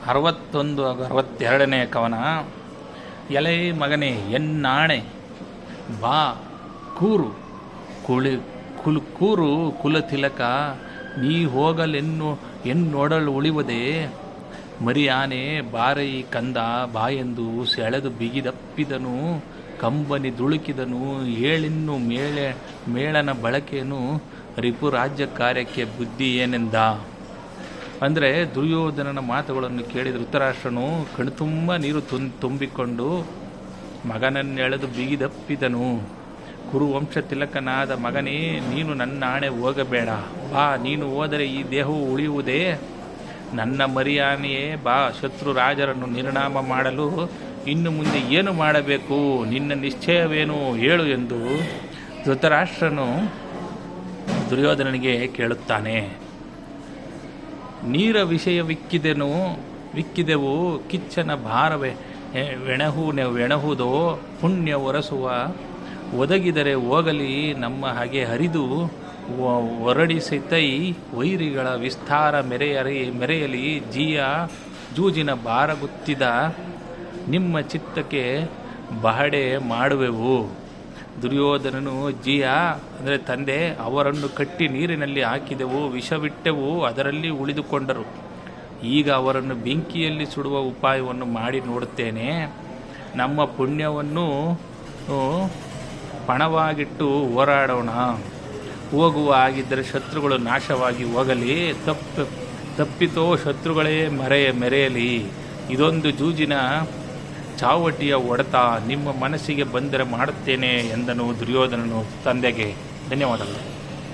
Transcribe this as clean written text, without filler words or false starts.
62ನೇ ಕವನ. ಎಲೆ ಮಗನೇ ಎನ್ನಾಣೆ ಬಾ ಕೂರು ಕೂರು ಕುಲತಿಲಕ ನೀ ಎನ್ನೊಡಲು ಉಳಿವದೆ ಮರಿಯಾನೆ ಬಾರೈ ಕಂದ ಬಾಯೆಂದು ಸೆಳೆದು ಬಿಗಿದಪ್ಪಿದನು ಕಂಬನಿ ದುಳುಕಿದನು ಏಳಿನ್ನು ಮೇಳನ ಬಳಕೆಯನ್ನು ರಿಪು ರಾಜ್ಯ ಕಾರ್ಯಕ್ಕೆ ಬುದ್ಧಿ ಏನೆಂದ. ಅಂದರೆ ದುರ್ಯೋಧನನ ಮಾತುಗಳನ್ನು ಕೇಳಿದ ಧೃತರಾಷ್ಟ್ರನು ಕಣ್ತುಂಬ ನೀರು ತುಂಬಿಕೊಂಡು ಮಗನನ್ನೆಳೆದು ಬಿಗಿದಪ್ಪಿದನು. ಕುರುವಂಶ ತಿಲಕನಾದ ಮಗನೇ, ನೀನು ನನ್ನ ಆಣೆ ಹೋಗಬೇಡ, ಬಾ, ನೀನು ಹೋದರೆ ಈ ದೇಹವು ಉಳಿಯುವುದೇ. ನನ್ನ ಮರಿಯಾನೆಯೇ ಬಾ, ಶತ್ರು ರಾಜರನ್ನು ನಿರ್ನಾಮ ಮಾಡಲು ಇನ್ನು ಮುಂದೆ ಏನು ಮಾಡಬೇಕು, ನಿನ್ನ ನಿಶ್ಚಯವೇನು ಹೇಳು ಎಂದು ಧೃತರಾಷ್ಟ್ರನು ದುರ್ಯೋಧನನಿಗೆ ಕೇಳುತ್ತಾನೆ. ನೀರ ವಿಕ್ಕಿದೆವು ಕಿಚ್ಚನ ಭಾರವೇ ವೆಣಹುದೋ ಪುಣ್ಯ ಒರಸುವ ಒದಗಿದರೆ ಹೋಗಲಿ ನಮ್ಮ ಹಾಗೆ ಹರಿದು ಹೊರಡಿಸಿತೈ ವೈರಿಗಳ ವಿಸ್ತಾರ ಮೆರೆಯಲಿ ಜೂಜಿನ ಭಾರಗುತ್ತಿದ ನಿಮ್ಮ ಚಿತ್ತಕ್ಕೆ ಬಹಡೆ ಮಾಡುವೆವು. ದುರ್ಯೋಧನನು ಅಂದರೆ ತಂದೆ, ಅವರನ್ನು ಕಟ್ಟಿ ನೀರಿನಲ್ಲಿ ಹಾಕಿದೆವು, ವಿಷವಿಟ್ಟೆವು, ಅದರಲ್ಲಿ ಉಳಿದುಕೊಂಡರು. ಈಗ ಅವರನ್ನು ಬೆಂಕಿಯಲ್ಲಿ ಸುಡುವ ಉಪಾಯವನ್ನು ಮಾಡಿ ನೋಡುತ್ತೇನೆ. ನಮ್ಮ ಪುಣ್ಯವನ್ನು ಪಣವಾಗಿಟ್ಟು ಹೋರಾಡೋಣ. ಹೋಗುವ ಆಗಿದ್ದರೆ ಶತ್ರುಗಳು ನಾಶವಾಗಿ ಹೋಗಲಿ, ತಪ್ಪಿತೋ ಶತ್ರುಗಳೇ ಮೆರೆಯಲಿ. ಇದೊಂದು ಜೂಜಿನ ಚಾವಟಿಯ ಹೊಡೆತ ನಿಮ್ಮ ಮನಸ್ಸಿಗೆ ಬಂದರೆ ಮಾಡುತ್ತೇನೆ ಎಂದನು ದುರ್ಯೋಧನನು ತಂದೆಗೆ. ಧನ್ಯವಾದಗಳು.